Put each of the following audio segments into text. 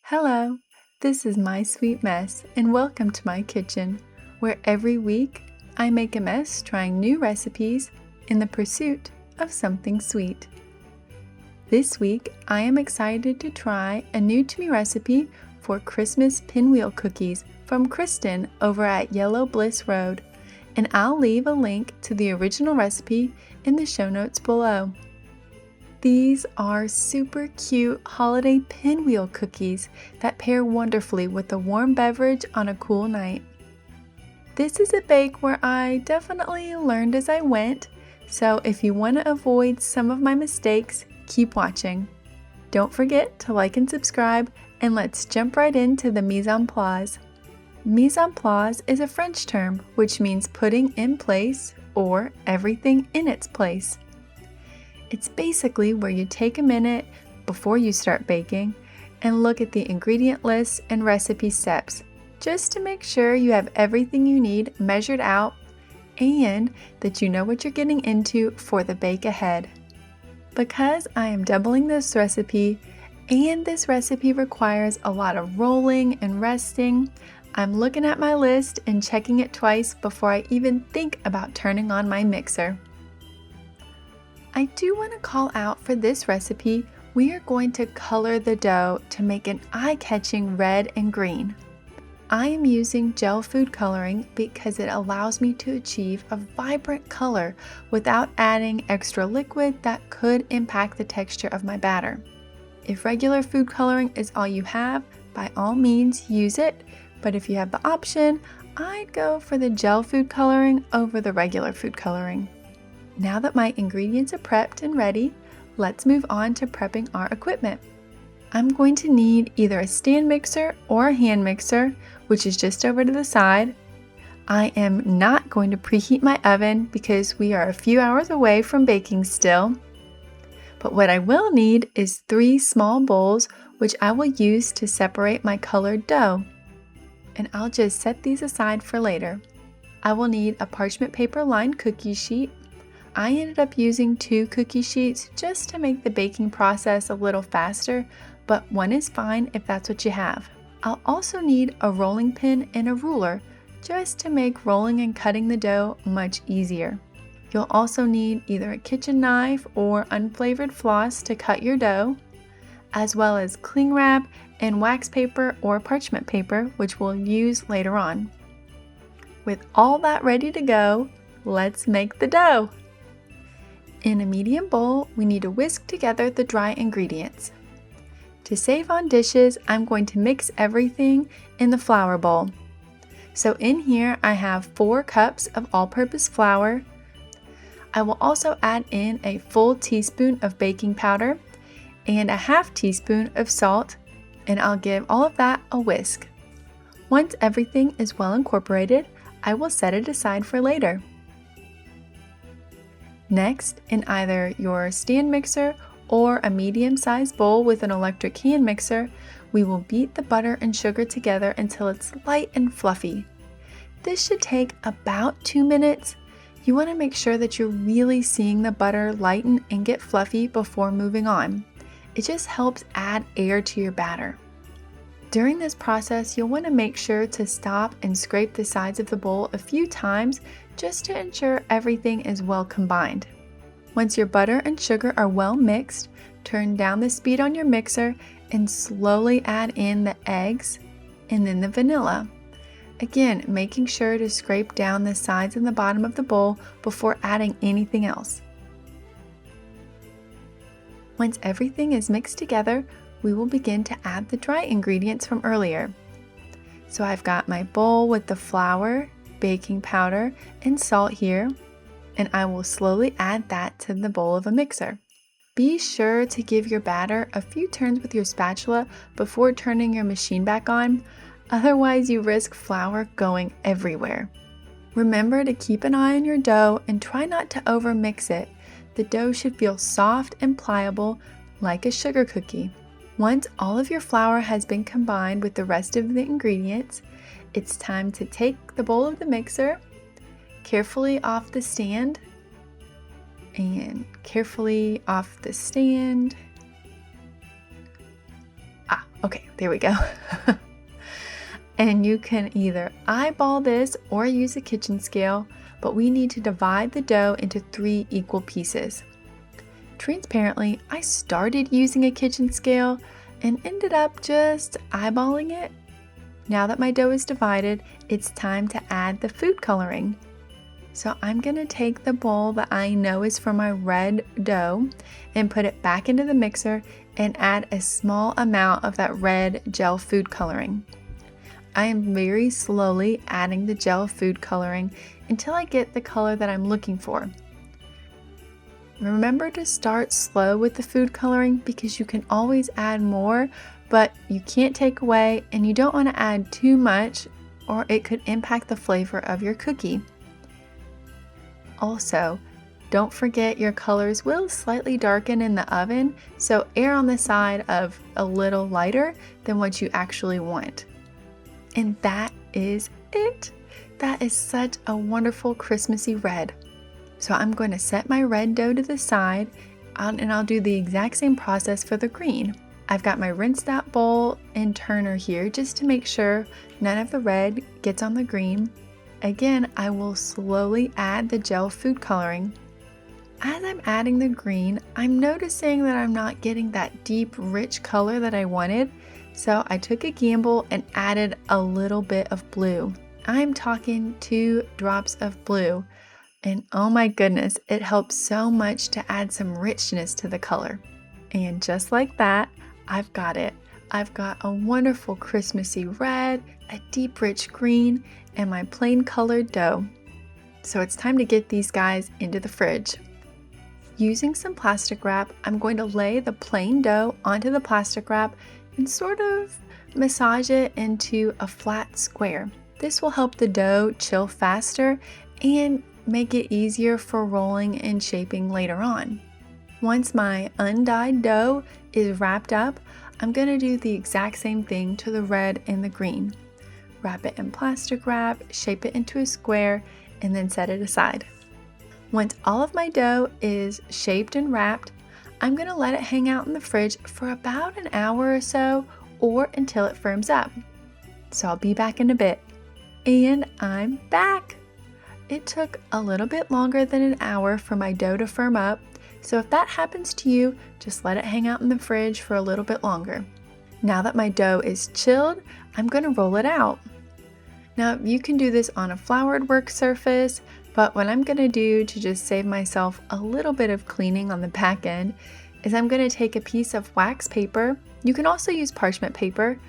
Hello, this is My Sweet Mess, and welcome to my kitchen, where every week I make a mess trying new recipes in the pursuit of something sweet. This week I am excited to try a new to me recipe for Christmas pinwheel cookies from Kristen over at Yellow Bliss Road, and I'll leave a link to the original recipe in the show notes below. These are super cute holiday pinwheel cookies that pair wonderfully with a warm beverage on a cool night. This is a bake where I definitely learned as I went, so if you want to avoid some of my mistakes, keep watching. Don't forget to like and subscribe, and let's jump right into the mise en place. Mise en place is a French term which means putting in place or everything in its place. It's basically where you take a minute before you start baking and look at the ingredient lists and recipe steps just to make sure you have everything you need measured out and that you know what you're getting into for the bake ahead. Because I am doubling this recipe and this recipe requires a lot of rolling and resting, I'm looking at my list and checking it twice before I even think about turning on my mixer. I do want to call out for this recipe, we are going to color the dough to make an eye-catching red and green. I am using gel food coloring because it allows me to achieve a vibrant color without adding extra liquid that could impact the texture of my batter. If regular food coloring is all you have, by all means use it, but if you have the option, I'd go for the gel food coloring over the regular food coloring. Now that my ingredients are prepped and ready, let's move on to prepping our equipment. I'm going to need either a stand mixer or a hand mixer, which is just over to the side. I am not going to preheat my oven because we are a few hours away from baking still. But what I will need is 3 small bowls, which I will use to separate my colored dough. And I'll just set these aside for later. I will need a parchment paper lined cookie sheet. I ended up using 2 cookie sheets just to make the baking process a little faster, but 1 is fine if that's what you have. I'll also need a rolling pin and a ruler just to make rolling and cutting the dough much easier. You'll also need either a kitchen knife or unflavored floss to cut your dough, as well as cling wrap and wax paper or parchment paper, which we'll use later on. With all that ready to go, let's make the dough. In a medium bowl, we need to whisk together the dry ingredients. To save on dishes, I'm going to mix everything in the flour bowl. So in here, I have 4 cups of all-purpose flour. I will also add in a full teaspoon of baking powder and a half teaspoon of salt, and I'll give all of that a whisk. Once everything is well incorporated, I will set it aside for later. Next, in either your stand mixer or a medium-sized bowl with an electric hand mixer, we will beat the butter and sugar together until it's light and fluffy. This should take about 2 minutes. You want to make sure that you're really seeing the butter lighten and get fluffy before moving on. It just helps add air to your batter. During this process, you'll want to make sure to stop and scrape the sides of the bowl a few times just to ensure everything is well combined. Once your butter and sugar are well mixed, turn down the speed on your mixer and slowly add in the eggs and then the vanilla. Again, making sure to scrape down the sides and the bottom of the bowl before adding anything else. Once everything is mixed together, we will begin to add the dry ingredients from earlier. So I've got my bowl with the flour, baking powder, and salt here, and I will slowly add that to the bowl of a mixer. Be sure to give your batter a few turns with your spatula before turning your machine back on, otherwise you risk flour going everywhere. Remember to keep an eye on your dough and try not to overmix it. The dough should feel soft and pliable like a sugar cookie. Once all of your flour has been combined with the rest of the ingredients, it's time to take the bowl of the mixer carefully off the stand Okay, there we go. And you can either eyeball this or use a kitchen scale, but we need to divide the dough into 3 equal pieces. Transparently, I started using a kitchen scale and ended up just eyeballing it. Now that my dough is divided, it's time to add the food coloring. So I'm going to take the bowl that I know is for my red dough and put it back into the mixer and add a small amount of that red gel food coloring. I am very slowly adding the gel food coloring until I get the color that I'm looking for. Remember to start slow with the food coloring because you can always add more, but you can't take away and you don't want to add too much or it could impact the flavor of your cookie. Also, don't forget your colors will slightly darken in the oven, so err on the side of a little lighter than what you actually want. And that is it. That is such a wonderful Christmassy red. So I'm going to set my red dough to the side and I'll do the exact same process for the green. I've got my rinsed out bowl and turner here just to make sure none of the red gets on the green. Again, I will slowly add the gel food coloring. As I'm adding the green, I'm noticing that I'm not getting that deep, rich color that I wanted, so I took a gamble and added a little bit of blue. I'm talking 2 drops of blue, and oh my goodness, it helps so much to add some richness to the color. And just like that, I've got it. I've got a wonderful Christmassy red, a deep rich green, and my plain colored dough. So it's time to get these guys into the fridge. Using some plastic wrap, I'm going to lay the plain dough onto the plastic wrap and sort of massage it into a flat square. This will help the dough chill faster and make it easier for rolling and shaping later on. Once my undyed dough is wrapped up, I'm going to do the exact same thing to the red and the green. Wrap it in plastic wrap, shape it into a square, and then set it aside. Once all of my dough is shaped and wrapped, I'm going to let it hang out in the fridge for about an hour or so, or until it firms up. So I'll be back in a bit. And I'm back! It took a little bit longer than an hour for my dough to firm up, so if that happens to you, just let it hang out in the fridge for a little bit longer. Now that my dough is chilled, I'm going to roll it out. Now you can do this on a floured work surface, but what I'm going to do to just save myself a little bit of cleaning on the back end is I'm going to take a piece of wax paper, you can also use parchment paper,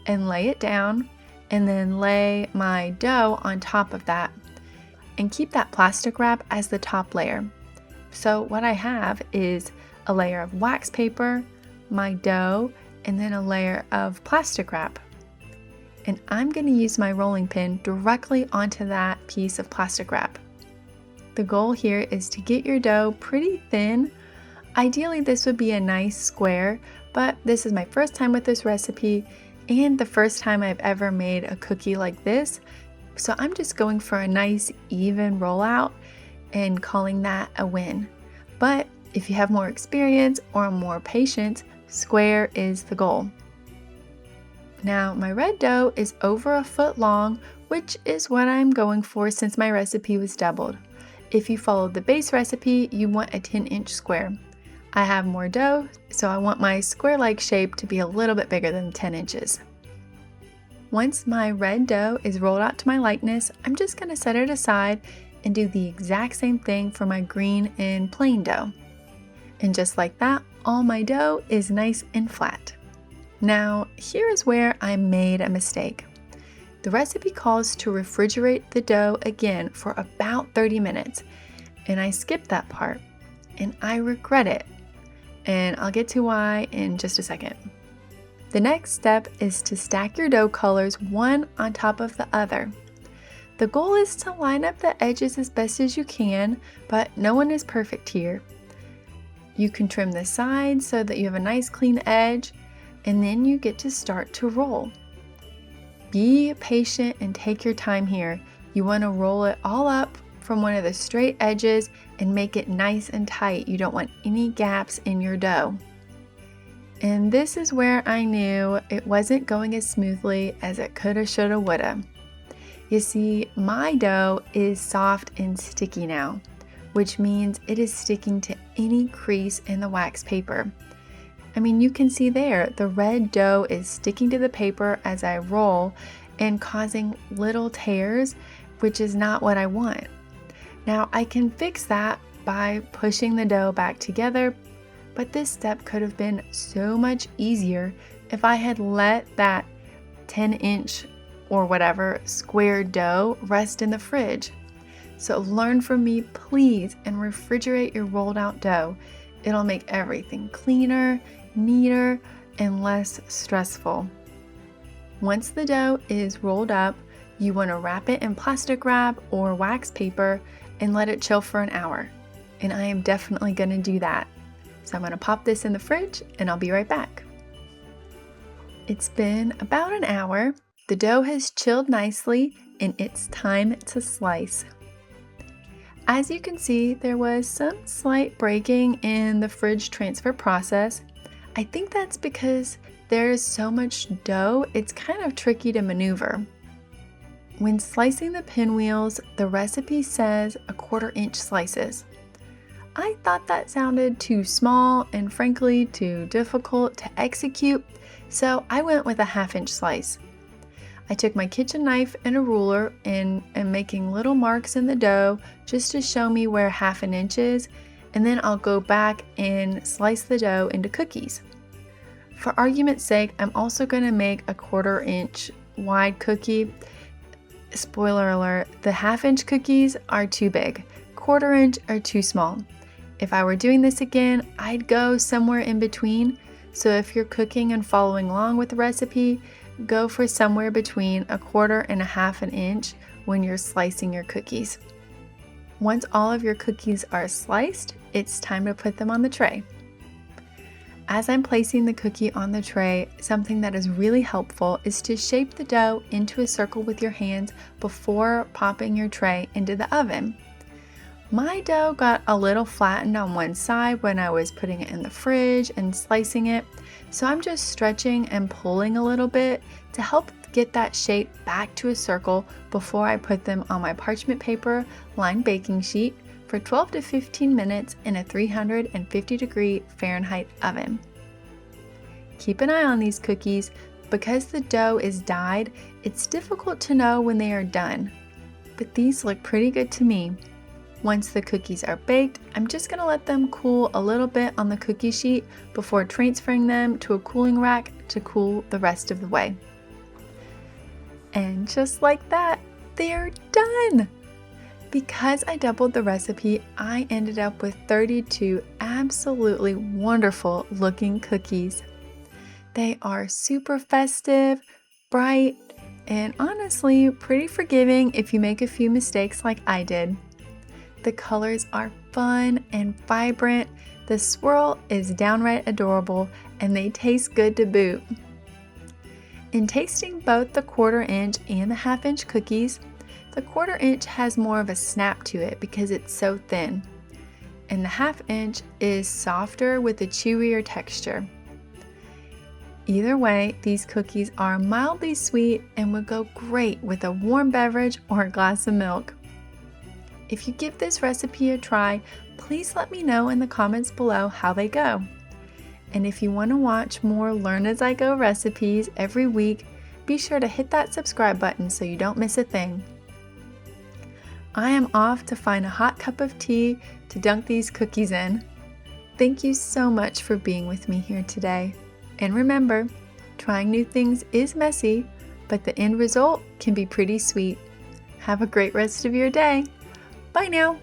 and lay it down, and then lay my dough on top of that, and keep that plastic wrap as the top layer. So what I have is a layer of wax paper, my dough, and then a layer of plastic wrap. And I'm going to use my rolling pin directly onto that piece of plastic wrap. The goal here is to get your dough pretty thin. Ideally, this would be a nice square, but this is my first time with this recipe and the first time I've ever made a cookie like this. So I'm just going for a nice even rollout and calling that a win. But if you have more experience or more patience, square is the goal. Now my red dough is over 1 foot long, which is what I'm going for since my recipe was doubled. If you followed the base recipe, you want a 10-inch square. I have more dough, so I want my square-like shape to be a little bit bigger than 10 inches. Once my red dough is rolled out to my likeness, I'm just going to set it aside and do the exact same thing for my green and plain dough. And just like that, all my dough is nice and flat. Now, here is where I made a mistake. The recipe calls to refrigerate the dough again for about 30 minutes, and I skipped that part, and I regret it. And I'll get to why in just a second. The next step is to stack your dough colors one on top of the other. The goal is to line up the edges as best as you can, but no one is perfect here. You can trim the sides so that you have a nice clean edge, and then you get to start to roll. Be patient and take your time here. You want to roll it all up from one of the straight edges and make it nice and tight. You don't want any gaps in your dough. And this is where I knew it wasn't going as smoothly as it coulda, shoulda, woulda. You see, my dough is soft and sticky now, which means it is sticking to any crease in the wax paper. I mean, you can see there, the red dough is sticking to the paper as I roll and causing little tears, which is not what I want. Now, I can fix that by pushing the dough back together, but this step could have been so much easier if I had let that 10-inch or whatever square dough rest in the fridge. So learn from me, please, and refrigerate your rolled out dough. It'll make everything cleaner, neater, and less stressful. Once the dough is rolled up, you want to wrap it in plastic wrap or wax paper and let it chill for an hour. And I am definitely going to do that. So I'm going to pop this in the fridge and I'll be right back. It's been about an hour. The dough has chilled nicely and it's time to slice. As you can see, there was some slight breaking in the fridge transfer process. I think that's because there is so much dough, it's kind of tricky to maneuver. When slicing the pinwheels, the recipe says 1/4 inch slices. I thought that sounded too small and frankly too difficult to execute, so I went with a 1/2 inch slice. I took my kitchen knife and a ruler and am making little marks in the dough just to show me where 1/2 inch is, and then I'll go back and slice the dough into cookies. For argument's sake, I'm also going to make a 1/4 inch wide cookie. Spoiler alert, the 1/2 inch cookies are too big, 1/4 inch are too small. If I were doing this again, I'd go somewhere in between. So if you're cooking and following along with the recipe, go for somewhere between 1/4 and 1/2 inch when you're slicing your cookies. Once all of your cookies are sliced, it's time to put them on the tray. As I'm placing the cookie on the tray, something that is really helpful is to shape the dough into a circle with your hands before popping your tray into the oven. My dough got a little flattened on one side when I was putting it in the fridge and slicing it, so I'm just stretching and pulling a little bit to help get that shape back to a circle before I put them on my parchment paper lined baking sheet for 12 to 15 minutes in a 350-degree Fahrenheit oven. Keep an eye on these cookies. Because the dough is dyed, it's difficult to know when they are done, but these look pretty good to me. Once the cookies are baked, I'm just going to let them cool a little bit on the cookie sheet before transferring them to a cooling rack to cool the rest of the way. And just like that, they're done! Because I doubled the recipe, I ended up with 32 absolutely wonderful looking cookies. They are super festive, bright, and honestly pretty forgiving if you make a few mistakes like I did. The colors are fun and vibrant, the swirl is downright adorable, and they taste good to boot. In tasting both the 1/4 inch and the 1/2 inch cookies, the 1/4 inch has more of a snap to it because it's so thin, and the 1/2 inch is softer with a chewier texture. Either way, these cookies are mildly sweet and would go great with a warm beverage or a glass of milk. If you give this recipe a try, please let me know in the comments below how they go. And if you want to watch more Learn As I Go recipes every week, be sure to hit that subscribe button so you don't miss a thing. I am off to find a hot cup of tea to dunk these cookies in. Thank you so much for being with me here today. And remember, trying new things is messy, but the end result can be pretty sweet. Have a great rest of your day. Bye now.